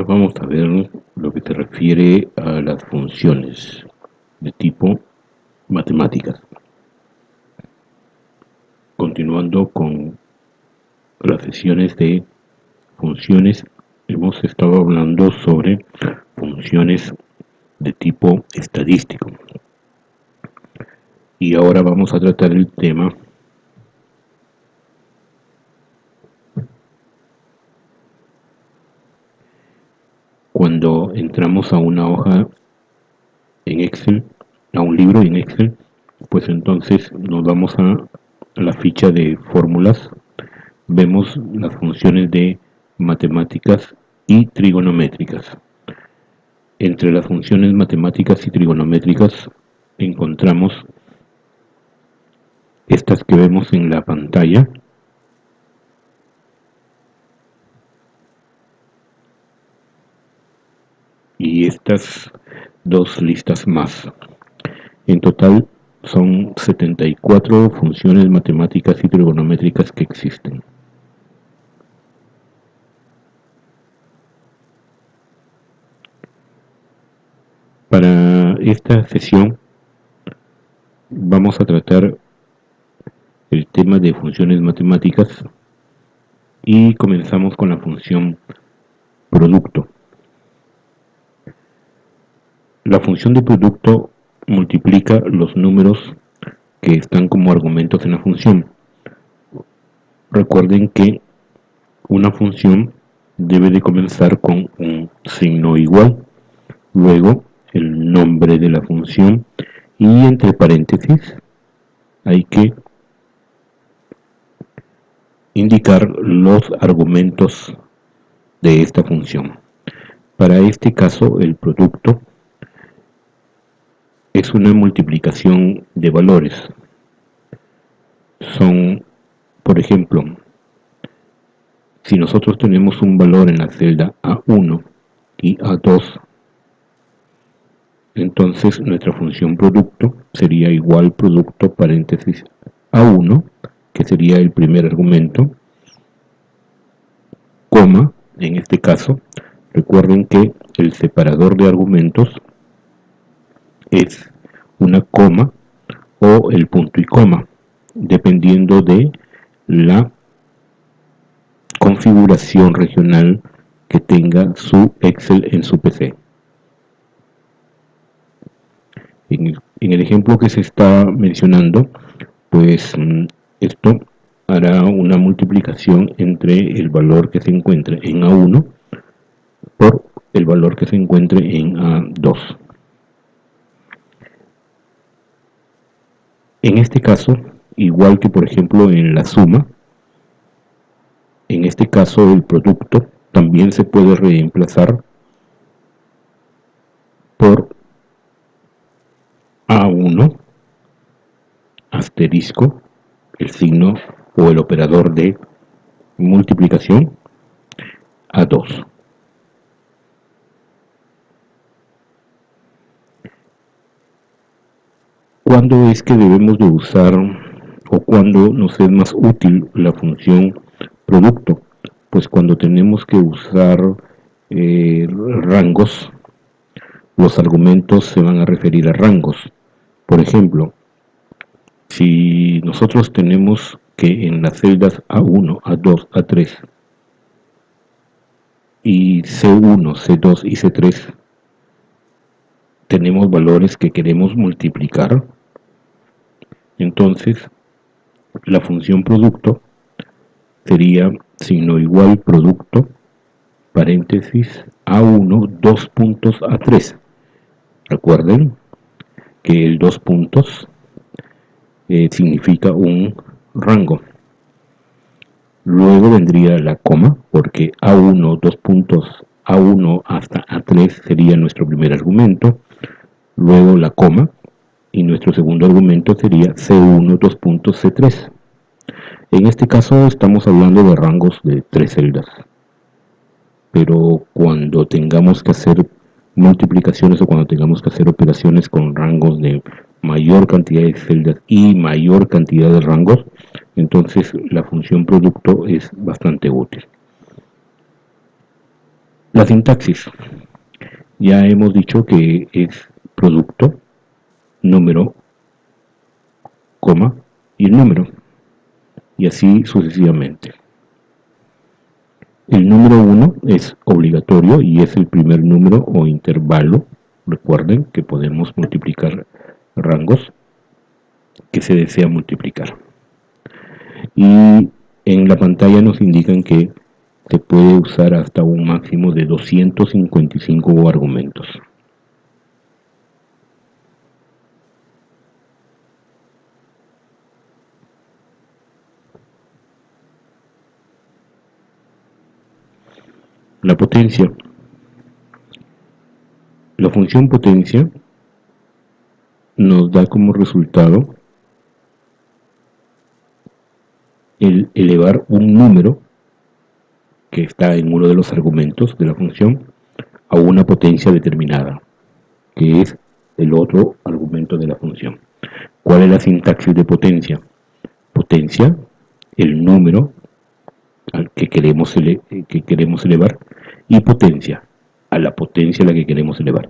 Ahora vamos a ver lo que se refiere a las funciones de tipo matemáticas. Continuando con las sesiones de funciones, hemos estado hablando sobre funciones de tipo estadístico. Y ahora vamos a tratar el tema cuando entramos a una hoja en Excel, a un libro en Excel, pues entonces nos vamos a la ficha de fórmulas, vemos las funciones de matemáticas y trigonométricas. Entre las funciones matemáticas y trigonométricas encontramos estas que vemos en la pantalla, y estas dos listas más. En total son 74 funciones matemáticas y trigonométricas que existen. Para esta sesión vamos a tratar el tema de funciones matemáticas y comenzamos con la función producto. La función de producto multiplica los números que están como argumentos en la función. Recuerden que una función debe de comenzar con un signo igual, luego el nombre de la función y entre paréntesis hay que indicar los argumentos de esta función. Para este caso, el producto es una multiplicación de valores. Son, por ejemplo, si nosotros tenemos un valor en la celda A1 y A2, entonces nuestra función producto sería igual producto paréntesis A1, que sería el primer argumento, coma, en este caso, recuerden que el separador de argumentos es una coma o el punto y coma, dependiendo de la configuración regional que tenga su Excel en su PC. En el ejemplo que se está mencionando, pues esto hará una multiplicación entre el valor que se encuentre en A1 por el valor que se encuentre en A2. En este caso, igual que por ejemplo en la suma, en este caso el producto también se puede reemplazar por A1 asterisco, el signo o el operador de multiplicación, A2. ¿Cuándo es que debemos de usar o cuándo nos es más útil la función producto? Pues cuando tenemos que usar rangos, los argumentos se van a referir a rangos. Por ejemplo, si nosotros tenemos que en las celdas A1, A2, A3 y C1, C2 y C3 tenemos valores que queremos multiplicar, entonces la función producto sería signo igual producto, paréntesis A1, 2 puntos A3. Recuerden que el 2 puntos significa un rango. Luego vendría la coma, porque A1, 2 puntos A1 hasta A3 sería nuestro primer argumento. Luego la coma, y nuestro segundo argumento sería C1, 2 puntos C3. En este caso estamos hablando de rangos de 3 celdas. Pero cuando tengamos que hacer multiplicaciones o cuando tengamos que hacer operaciones con rangos de mayor cantidad de celdas y mayor cantidad de rangos, entonces la función producto es bastante útil. La sintaxis. Ya hemos dicho que es producto, número, coma y el número, y así sucesivamente. El número 1 es obligatorio y es el primer número o intervalo. Recuerden que podemos multiplicar rangos que se desea multiplicar. Y en la pantalla nos indican que se puede usar hasta un máximo de 255 argumentos. La potencia. La función potencia nos da como resultado el elevar un número que está en uno de los argumentos de la función a una potencia determinada, que es el otro argumento de la función. ¿Cuál es la sintaxis de potencia? Potencia, el número al que queremos elevar, y potencia, a la potencia a la que queremos elevar.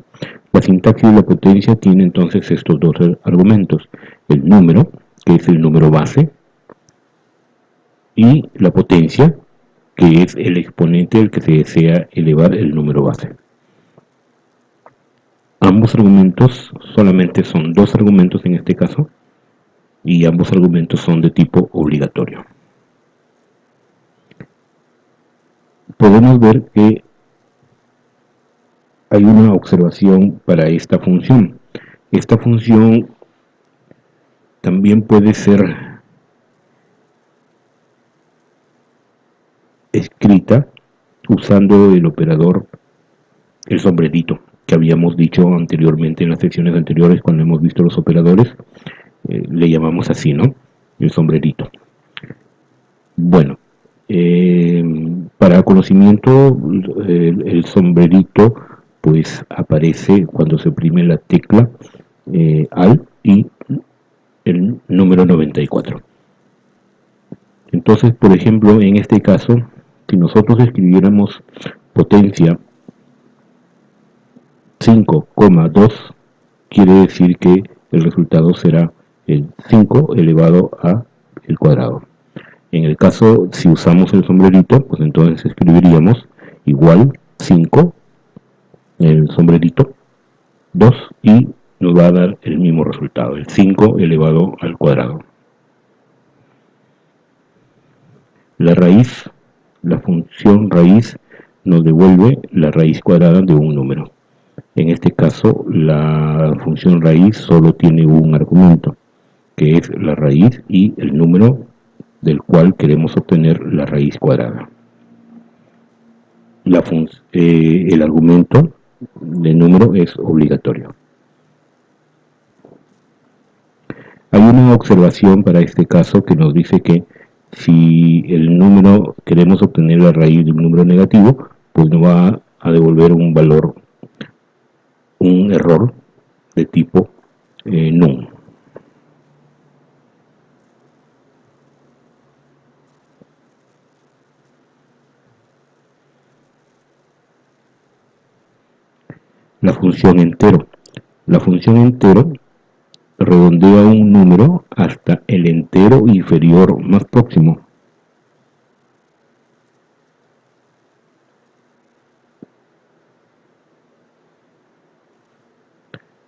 La sintaxis de la potencia tiene entonces estos dos argumentos: el número, que es el número base, y la potencia, que es el exponente al que se desea elevar el número base. Ambos argumentos solamente son dos argumentos en este caso, y ambos argumentos son de tipo obligatorio. Podemos ver que hay una observación para esta función. Esta función también puede ser escrita usando el operador, el sombrerito, que habíamos dicho anteriormente en las secciones anteriores cuando hemos visto los operadores. Le llamamos así, ¿no? El sombrerito. Bueno, para conocimiento, el sombrerito pues aparece cuando se oprime la tecla Alt y el número 94. Entonces, por ejemplo, en este caso, si nosotros escribiéramos potencia 5,2, quiere decir que el resultado será el 5 elevado a el cuadrado. En el caso, si usamos el sombrerito, pues entonces escribiríamos igual 5, el sombrerito, 2, y nos va a dar el mismo resultado, el 5 elevado al cuadrado. La raíz, la función raíz, nos devuelve la raíz cuadrada de un número. En este caso, la función raíz solo tiene un argumento, que es la raíz y el número del cual queremos obtener la raíz cuadrada. El argumento de número es obligatorio. Hay una observación para este caso que nos dice que si el número queremos obtener la raíz de un número negativo, pues nos va a devolver un valor, un error de tipo num. La función entero. La función entero redondea un número hasta el entero inferior más próximo.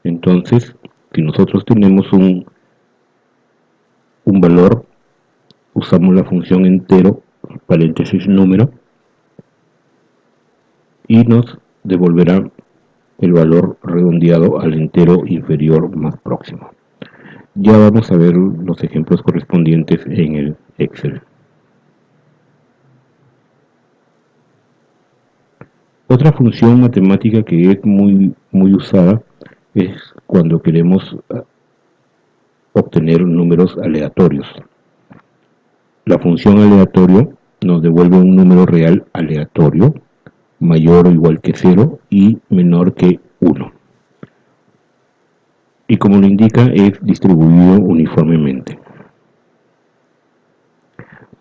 Entonces, si nosotros tenemos un valor, usamos la función entero, paréntesis número, y nos devolverá el valor redondeado al entero inferior más próximo. Ya vamos a ver los ejemplos correspondientes en el Excel. Otra función matemática que es muy usada es cuando queremos obtener números aleatorios. La función aleatorio nos devuelve un número real aleatorio mayor o igual que 0 y menor que 1. Y como lo indica, es distribuido uniformemente.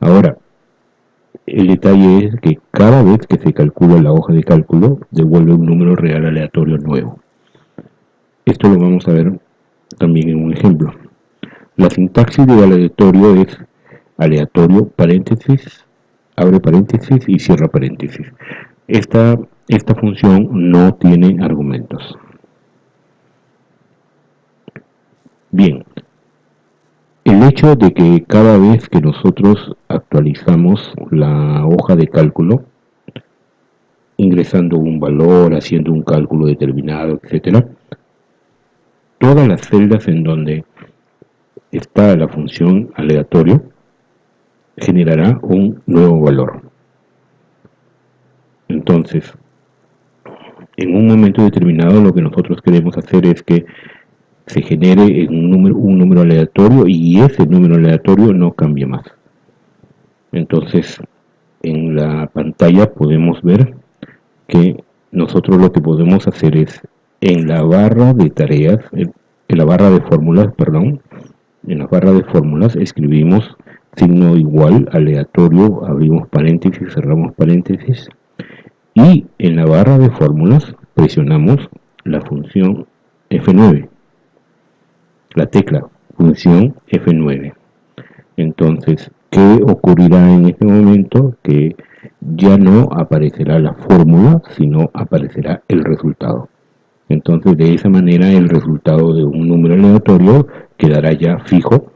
Ahora, El detalle es que cada vez que se calcula la hoja de cálculo, devuelve un número real aleatorio nuevo. Esto lo vamos a ver también en un ejemplo. La sintaxis de aleatorio es aleatorio, paréntesis, abre paréntesis y cierra paréntesis. Esta función no tiene argumentos. Bien, el hecho de que cada vez que nosotros actualizamos la hoja de cálculo, ingresando un valor, haciendo un cálculo determinado, etcétera, todas las celdas en donde está la función aleatorio generará un nuevo valor. Entonces, en un momento determinado lo que nosotros queremos hacer es que se genere un número aleatorio y ese número aleatorio no cambie más. Entonces, en la pantalla podemos ver que nosotros lo que podemos hacer es en la barra de tareas, en la barra de fórmulas, perdón, en la barra de fórmulas escribimos signo igual, aleatorio, abrimos paréntesis, cerramos paréntesis, y en la barra de fórmulas presionamos la función F9, la tecla función F9. Entonces, ¿qué ocurrirá en este momento? Que ya no aparecerá la fórmula, sino aparecerá el resultado. Entonces, de esa manera, el resultado de un número aleatorio quedará ya fijo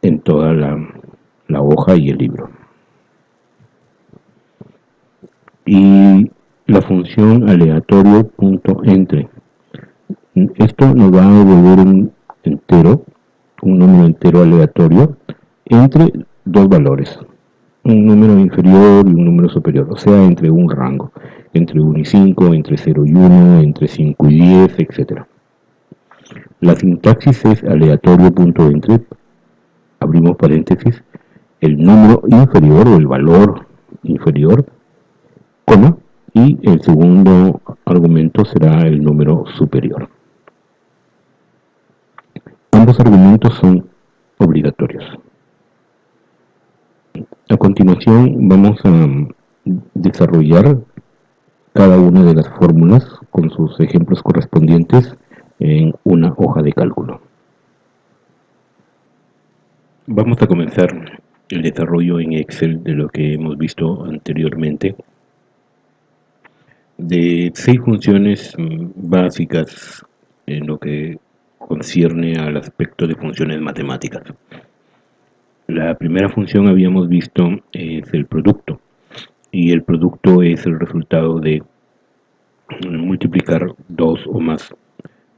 en toda la hoja y el libro. Y la función aleatorio.entre. Esto nos va a devolver un número entero aleatorio entre dos valores, un número inferior y un número superior, o sea, entre un rango, entre 1 y 5, entre 0 y 1, entre 5 y 10, etc. La sintaxis es aleatorio.entre, abrimos paréntesis, el número inferior o el valor inferior, coma, y el segundo argumento será el número superior. Ambos argumentos son obligatorios. A continuación vamos a desarrollar cada una de las fórmulas con sus ejemplos correspondientes en una hoja de cálculo. Vamos a comenzar el desarrollo en Excel de lo que hemos visto anteriormente, de 6 funciones básicas en lo que concierne al aspecto de funciones matemáticas. La primera función habíamos visto es el producto, y el producto es el resultado de multiplicar dos o más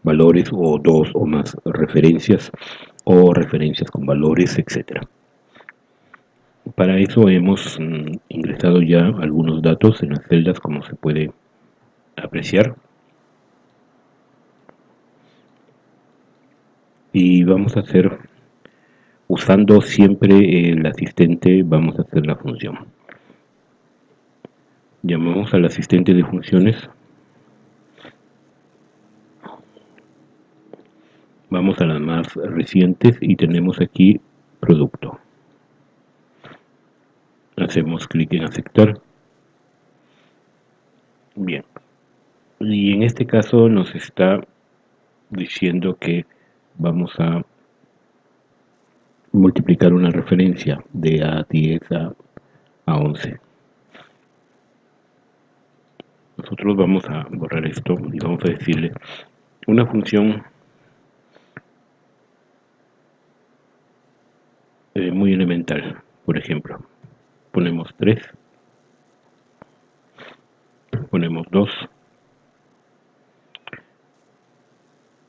valores o dos o más referencias o referencias con valores, etc. Para eso hemos ingresado ya algunos datos en las celdas, como se puede apreciar, y vamos a hacer, usando siempre el asistente, vamos a hacer la función. Llamamos al asistente de funciones, vamos a las más recientes y tenemos aquí producto. Hacemos clic en aceptar. Bien, y en este caso nos está diciendo que vamos a multiplicar una referencia de A10 a 11. Nosotros vamos a borrar esto y vamos a decirle una función muy elemental. Por ejemplo, ponemos 3, ponemos 2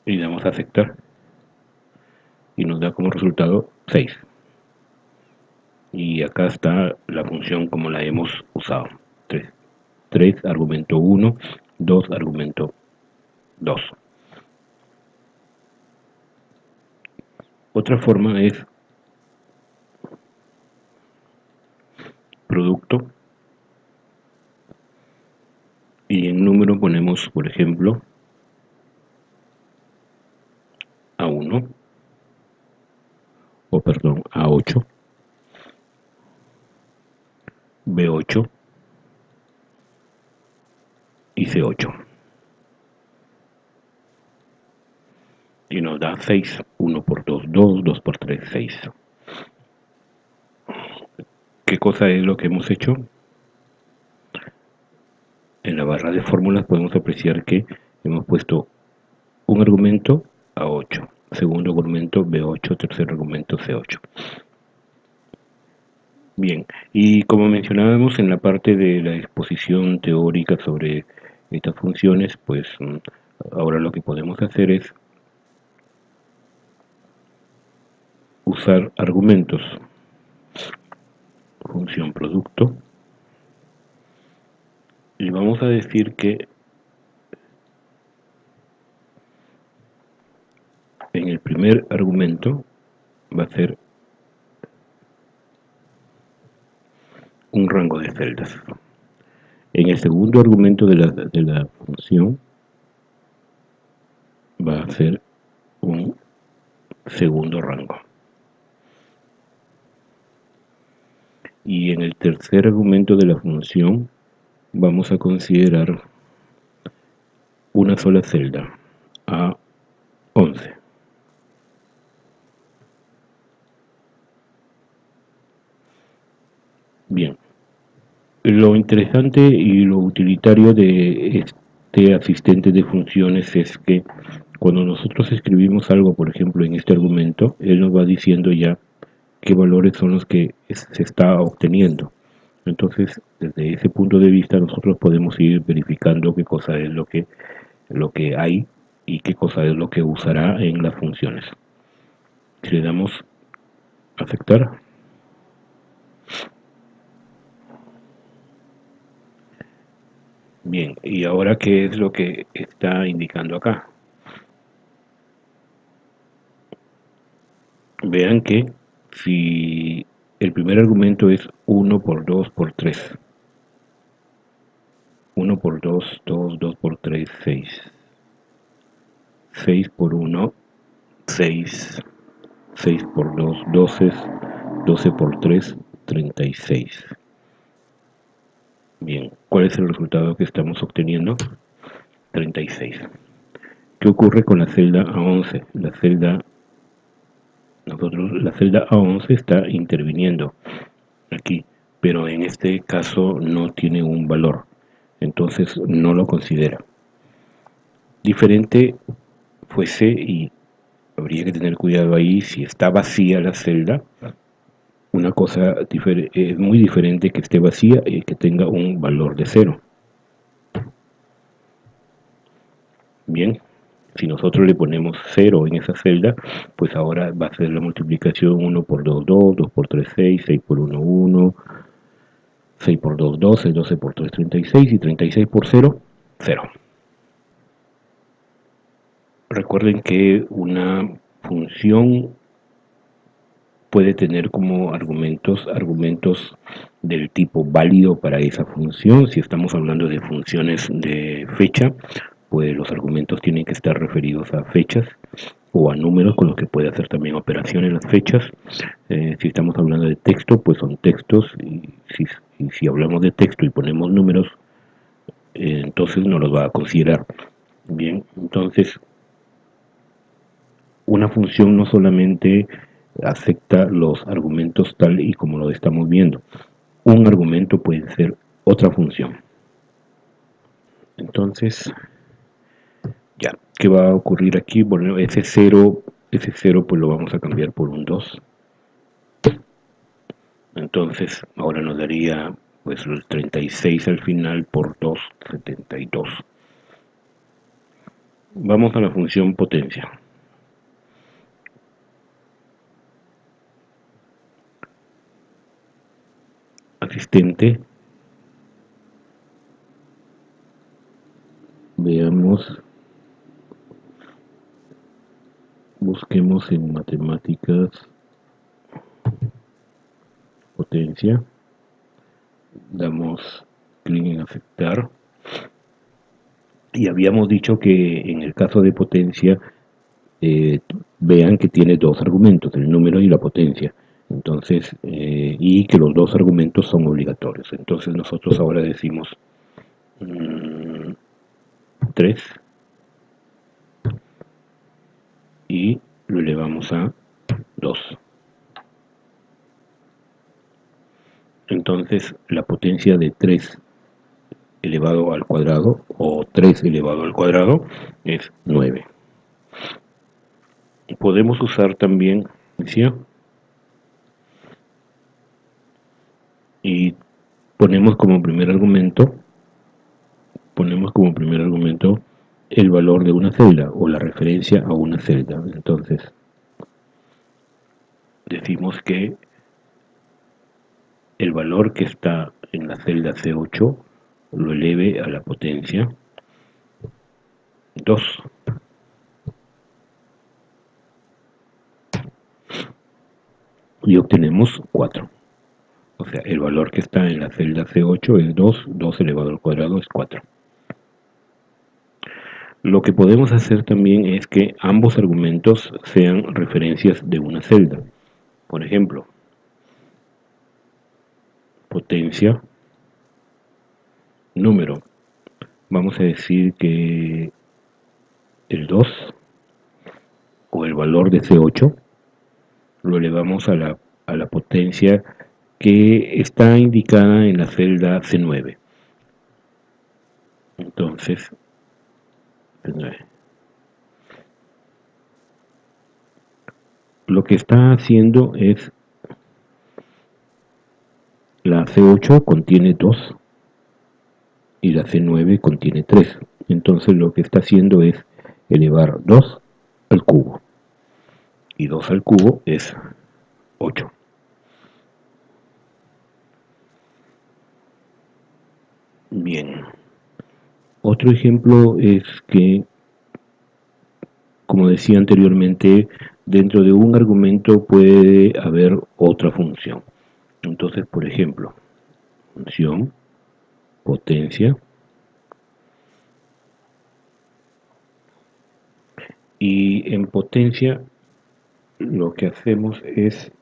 y damos a aceptar y nos da como resultado 6. Y acá está la función como la hemos usado. 3 argumento 1, 2 argumento 2. Otra forma es producto, y en número ponemos, por ejemplo, A1, o perdón, A8, B8 y C8. Y nos da 6. 1 por 2, 2, 2 por 3, 6. ¿Qué cosa es lo que hemos hecho? En la barra de fórmulas podemos apreciar que hemos puesto un argumento A8, segundo argumento B8, tercer argumento C8. Bien, y como mencionábamos en la parte de la exposición teórica sobre estas funciones, pues ahora lo que podemos hacer es usar argumentos. Función producto. Y vamos a decir que en el primer argumento va a ser un rango de celdas. En el segundo argumento de la función va a ser un segundo rango. Y en el tercer argumento de la función vamos a considerar una sola celda, A11. Bien, lo interesante y lo utilitario de este asistente de funciones es que cuando nosotros escribimos algo, por ejemplo, en este argumento, él nos va diciendo ya qué valores son los que se está obteniendo. Entonces, desde ese punto de vista, nosotros podemos ir verificando qué cosa es lo que hay y qué cosa es lo que usará en las funciones. Si le damos a aceptar, bien, y ahora qué es lo que está indicando acá. Vean que si el primer argumento es 1 por 2 por 3, 1 por 2, 2, 2 por 3, 6, 6 por 1, 6, 6 por 2, 12, 12 por 3, 36. Bien, ¿cuál es el resultado que estamos obteniendo? 36. ¿Qué ocurre con la celda A11? La celda A11 está interviniendo aquí, pero en este caso no tiene un valor, entonces no lo considera. Diferente fuese, y habría que tener cuidado ahí, si está vacía la celda, una cosa es muy diferente que esté vacía y que tenga un valor de 0. Bien, si nosotros le ponemos 0 en esa celda, pues ahora va a ser la multiplicación 1 por 2, 2, 2 por 3, 6, 6 por 1, 1, 6 por 2, 12, 12 por 3, 36 y 36 por 0, 0. Recuerden que una función puede tener como argumentos del tipo válido para esa función. Si estamos hablando de funciones de fecha, pues los argumentos tienen que estar referidos a fechas o a números con los que puede hacer también operaciones las fechas. Si estamos hablando de texto, pues son textos, y si hablamos de texto y ponemos números, entonces no los va a considerar. Bien, entonces una función no solamente acepta los argumentos tal y como lo estamos viendo. Un argumento puede ser otra función. Entonces, ya, ¿qué va a ocurrir aquí? Bueno, ese 0 pues lo vamos a cambiar por un 2. Entonces, ahora nos daría pues el 36 al final por 2, 72. Vamos a la función potencia. Asistente. Veamos. Busquemos en matemáticas potencia. Damos clic en aceptar. Y habíamos dicho que en el caso de potencia, vean que tiene dos argumentos, el número y la potencia. Entonces, y que los dos argumentos son obligatorios. Entonces nosotros ahora decimos 3 y lo elevamos a 2. Entonces la potencia de 3 elevado al cuadrado o 3 elevado al cuadrado es 9. Podemos usar también y ponemos como primer argumento el valor de una celda o la referencia a una celda. Entonces decimos que el valor que está en la celda C8 lo eleve a la potencia 2 y obtenemos 4. O sea, el valor que está en la celda C8 es 2, 2 elevado al cuadrado es 4. Lo que podemos hacer también es que ambos argumentos sean referencias de una celda. Por ejemplo, potencia, número. Vamos a decir que el 2 o el valor de C8 lo elevamos a la potencia que está indicada en la celda C9. Entonces, C9. Lo que está haciendo es, la C8 contiene 2 y la C9 contiene 3. Entonces lo que está haciendo es elevar 2 al cubo. Y 2 al cubo es 8. Bien. Otro ejemplo es que, como decía anteriormente, dentro de un argumento puede haber otra función. Entonces, por ejemplo, función, potencia, y en potencia lo que hacemos es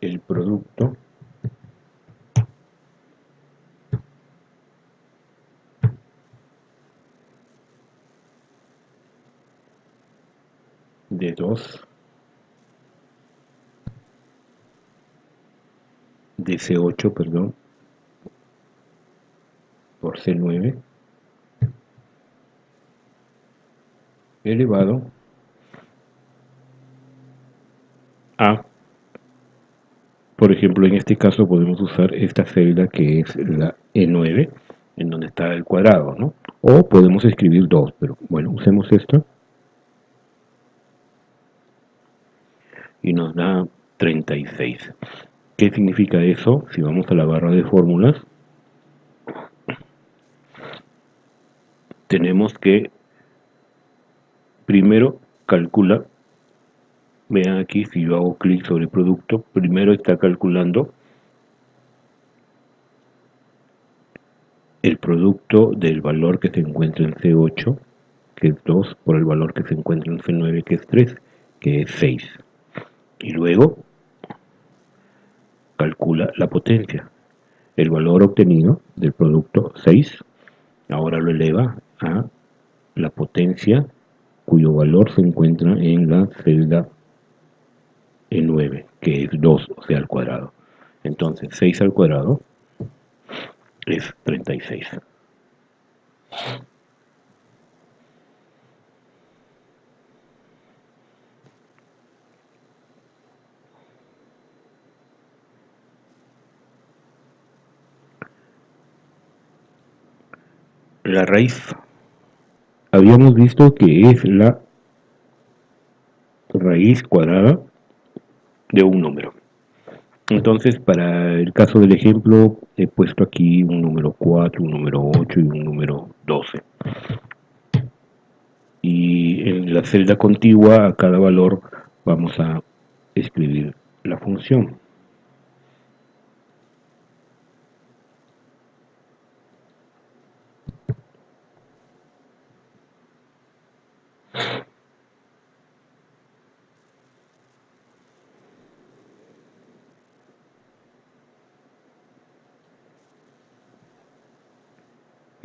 el producto de 2 de C8, perdón, por C9 elevado a, por ejemplo, en este caso podemos usar esta celda que es la E9, en donde está el cuadrado, ¿no? O podemos escribir 2, pero bueno, usemos esto y nos da 36. ¿Qué significa eso? Si vamos a la barra de fórmulas, tenemos que primero calcular. Vean aquí, si yo hago clic sobre producto, primero está calculando el producto del valor que se encuentra en C8, que es 2, por el valor que se encuentra en C9, que es 3, que es 6. Y luego calcula la potencia. El valor obtenido del producto 6, ahora lo eleva a la potencia cuyo valor se encuentra en la celda E9, que es 2, o sea, al cuadrado. Entonces, 6 al cuadrado es 36. La raíz, habíamos visto que es la raíz cuadrada de un número. Entonces, para el caso del ejemplo, he puesto aquí un número 4, un número 8 y un número 12. Y en la celda contigua a cada valor vamos a escribir la función.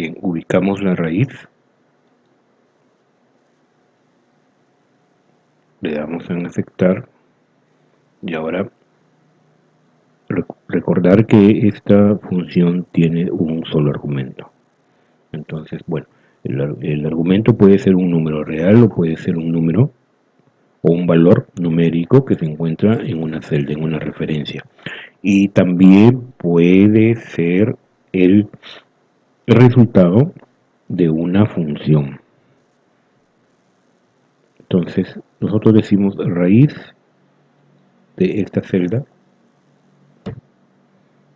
Bien, ubicamos la raíz, le damos en aceptar y ahora recordar que esta función tiene un solo argumento. Entonces, bueno, el argumento puede ser un número real o puede ser un número o un valor numérico que se encuentra en una celda, en una referencia. Y también puede ser el resultado de una función. Entonces, nosotros decimos raíz de esta celda,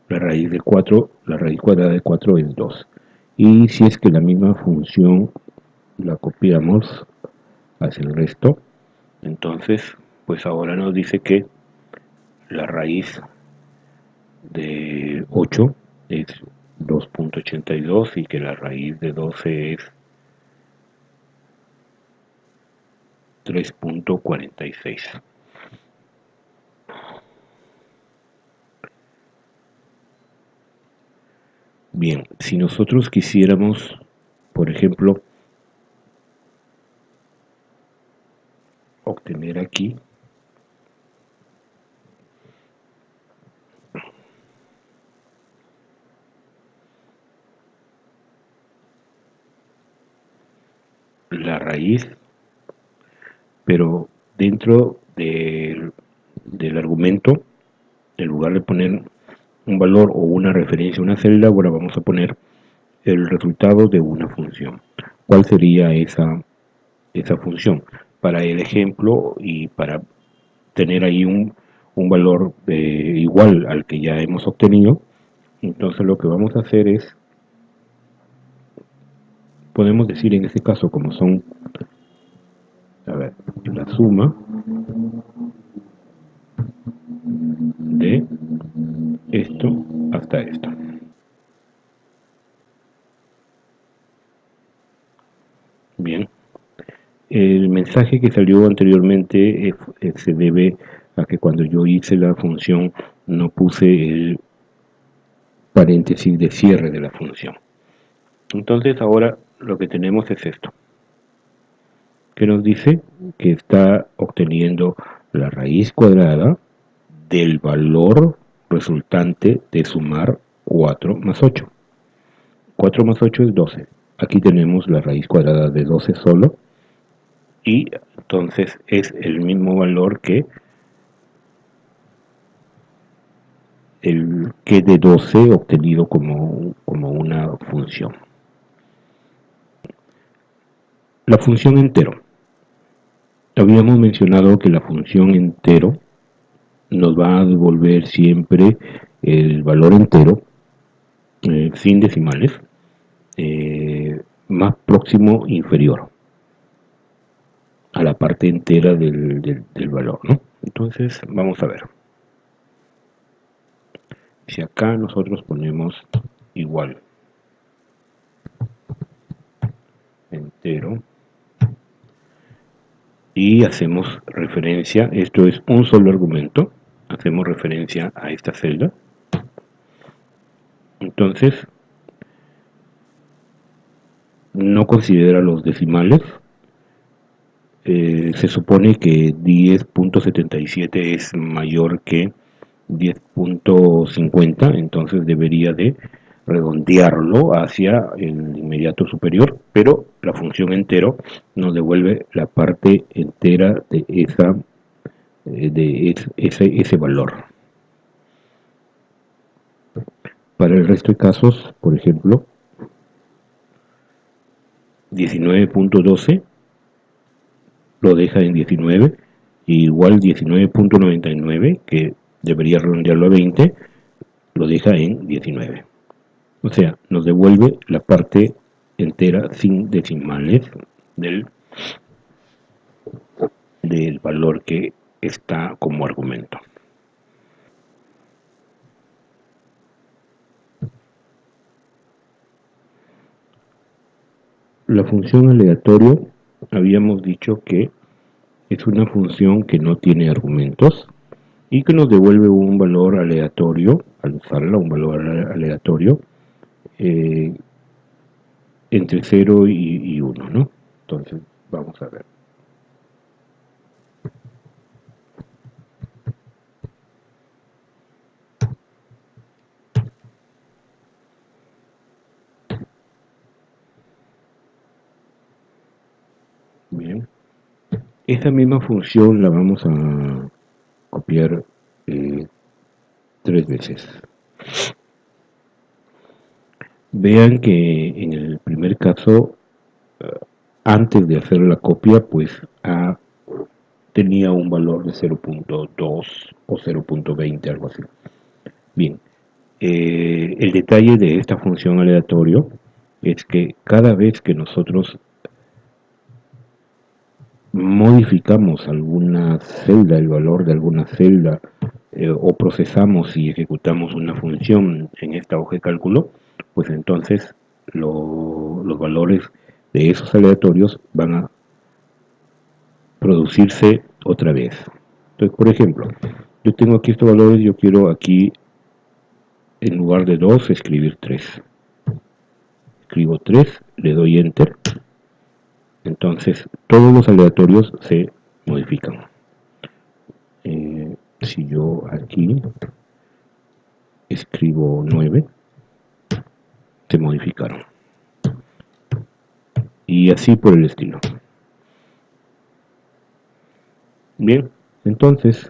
la raíz de 4, la raíz cuadrada de 4 es 2. Y si es que la misma función la copiamos hacia el resto, entonces, pues ahora nos dice que la raíz de 8 es 2.82 y que la raíz de 12 es 3.46. Bien, si nosotros quisiéramos, por ejemplo, obtener aquí la raíz, pero dentro del argumento, en lugar de poner un valor o una referencia a una celda, ahora vamos a poner el resultado de una función. ¿Cuál sería esa función? Para el ejemplo y para tener ahí un valor igual al que ya hemos obtenido, entonces lo que vamos a hacer es, podemos decir en este caso, como son, a ver, la suma de esto hasta esto. Bien, el mensaje que salió anteriormente se debe a que cuando yo hice la función no puse el paréntesis de cierre de la función. Entonces ahora lo que tenemos es esto, que nos dice que está obteniendo la raíz cuadrada del valor resultante de sumar 4 más 8. 4 más 8 es 12. Aquí tenemos la raíz cuadrada de 12 solo, y entonces es el mismo valor que el que de 12 obtenido como una función. La función entero. Habíamos mencionado que la función entero nos va a devolver siempre el valor entero sin decimales, más próximo inferior a la parte entera del valor, ¿no? Entonces vamos a ver. Si acá nosotros ponemos igual entero y hacemos referencia, esto es un solo argumento, hacemos referencia a esta celda, entonces no considera los decimales. Se supone que 10.77 es mayor que 10.50, entonces debería de redondearlo hacia el inmediato superior, pero la función entero nos devuelve la parte entera de ese valor. Para el resto de casos, por ejemplo, 19.12 lo deja en 19, y igual 19.99, que debería redondearlo a 20, lo deja en 19. O sea, nos devuelve la parte entera sin decimales del valor que está como argumento. La función aleatorio, habíamos dicho que es una función que no tiene argumentos y que nos devuelve un valor aleatorio, al usarla, un valor aleatorio, entre 0 y 1, ¿no? Entonces, vamos a ver. Bien. Esa misma función la vamos a copiar 3 veces. Vean que en el primer caso, antes de hacer la copia, pues A tenía un valor de 0.2 o 0.20, algo así. Bien, el detalle de esta función aleatorio es que cada vez que nosotros modificamos alguna celda, el valor de alguna celda, o procesamos y ejecutamos una función en esta hoja de cálculo, pues entonces los valores de esos aleatorios van a producirse otra vez. Entonces, por ejemplo, yo tengo aquí estos valores, yo quiero aquí, en lugar de 2, escribir 3. Escribo 3, le doy Enter. Entonces, todos los aleatorios se modifican. Si yo aquí escribo 9, se modificaron. Y así por el estilo. Bien, entonces,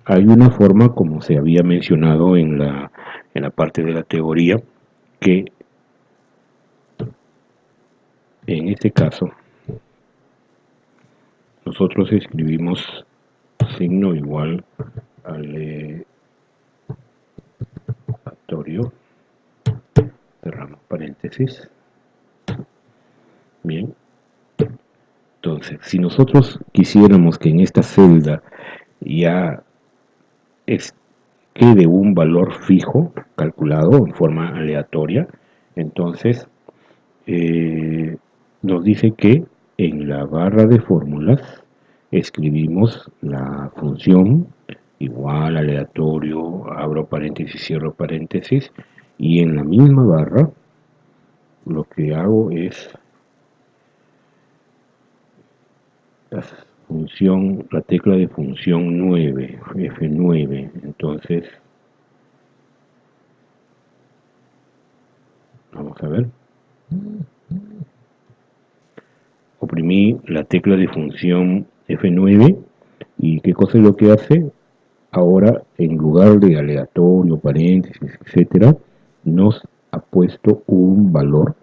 hay una forma, como se había mencionado en la parte de la teoría, que en este caso nosotros escribimos signo igual aleatorio, cerramos paréntesis. Bien, entonces, si nosotros quisiéramos que en esta celda ya quede un valor fijo calculado en forma aleatoria, entonces nos dice que en la barra de fórmulas escribimos la función igual aleatorio, abro paréntesis, cierro paréntesis, y en la misma barra lo que hago es la tecla de función 9, F9. Entonces, vamos a ver, oprimí la tecla de función F9 y qué cosa es lo que hace. Ahora, en lugar de aleatorio, paréntesis, etcétera, nos ha puesto un valor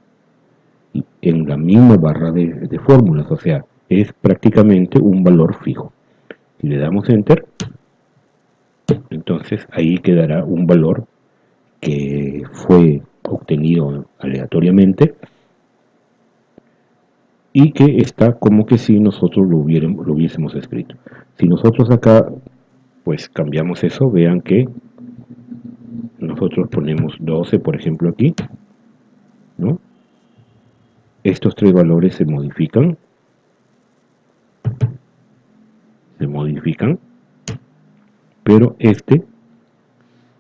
en la misma barra de fórmulas, o sea, es prácticamente un valor fijo. Si le damos Enter, entonces ahí quedará un valor que fue obtenido aleatoriamente y que está como que si nosotros lo hubiésemos escrito. Si nosotros acá pues cambiamos eso, vean que nosotros ponemos 12, por ejemplo, aquí, ¿no? Estos 3 valores se modifican, pero este,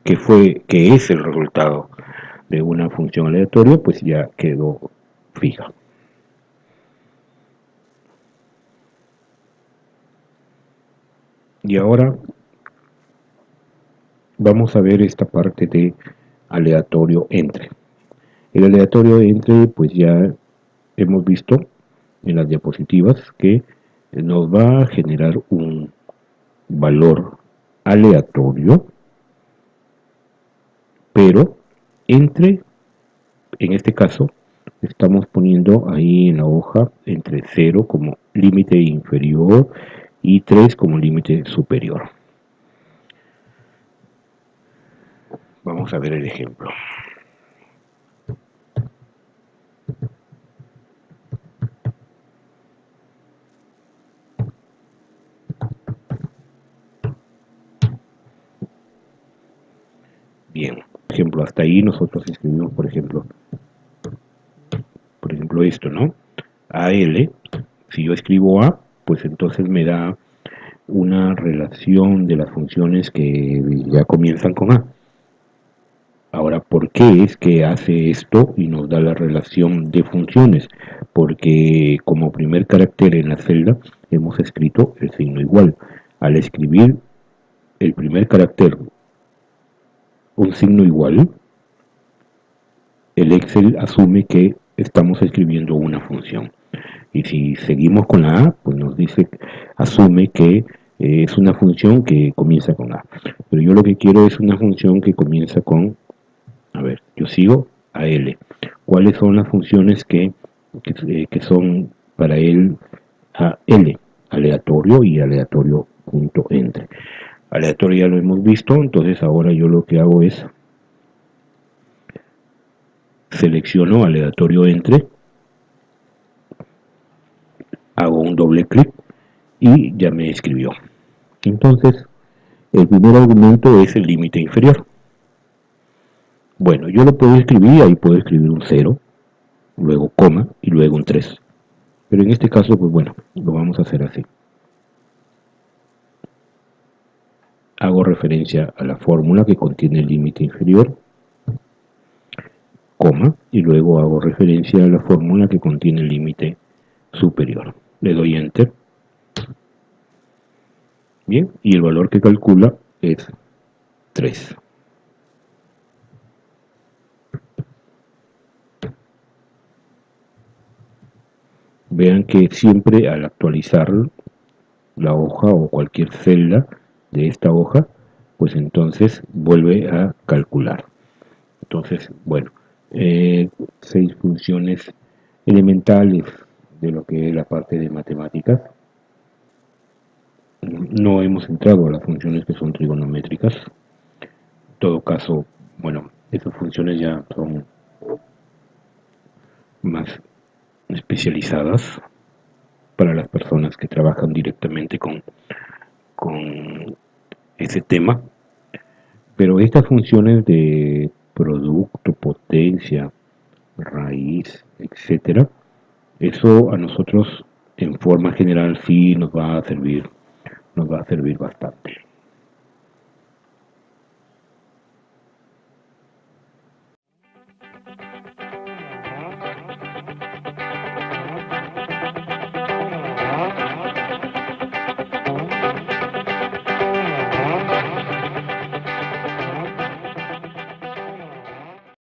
que es el resultado de una función aleatoria, pues ya quedó fija. Y ahora vamos a ver esta parte de aleatorio entre. El aleatorio entre, pues ya hemos visto en las diapositivas que nos va a generar un valor aleatorio, pero entre, en este caso, estamos poniendo ahí en la hoja entre 0 como límite inferior y 3 como límite superior. Vamos a ver el ejemplo. Bien, por ejemplo, hasta ahí nosotros escribimos, por ejemplo esto, ¿no? AL, si yo escribo A, pues entonces me da una relación de las funciones que ya comienzan con A. Ahora, ¿por qué es que hace esto y nos da la relación de funciones, porque como primer carácter en la celda hemos escrito el signo igual. Al escribir el primer carácter un signo igual, el Excel asume que estamos escribiendo una función. Y si seguimos con la A, pues nos dice, asume que es una función que comienza con A. Pero yo lo que quiero es una función que comienza con, a ver, yo sigo a L. ¿Cuáles son las funciones que son para él a L? Aleatorio y aleatorio punto entre. Aleatorio ya lo hemos visto, entonces ahora yo lo que hago es selecciono aleatorio entre, hago un doble clic y ya me escribió. Entonces, el primer argumento es el límite inferior. Bueno, yo lo puedo escribir, ahí puedo escribir un 0, luego coma y luego un 3. Pero en este caso, pues bueno, lo vamos a hacer así. Hago referencia a la fórmula que contiene el límite inferior, coma, y luego hago referencia a la fórmula que contiene el límite superior. Le doy Enter. Bien, y el valor que calcula es 3. Vean que siempre al actualizar la hoja o cualquier celda de esta hoja, pues entonces vuelve a calcular. Entonces, bueno, 6 funciones elementales de lo que es la parte de matemáticas. No hemos entrado a las funciones que son trigonométricas. En todo caso, bueno, esas funciones ya son más especializadas para las personas que trabajan directamente con ese tema. Pero estas funciones de producto, potencia, raíz, etcétera, eso a nosotros en forma general sí nos va a servir bastante.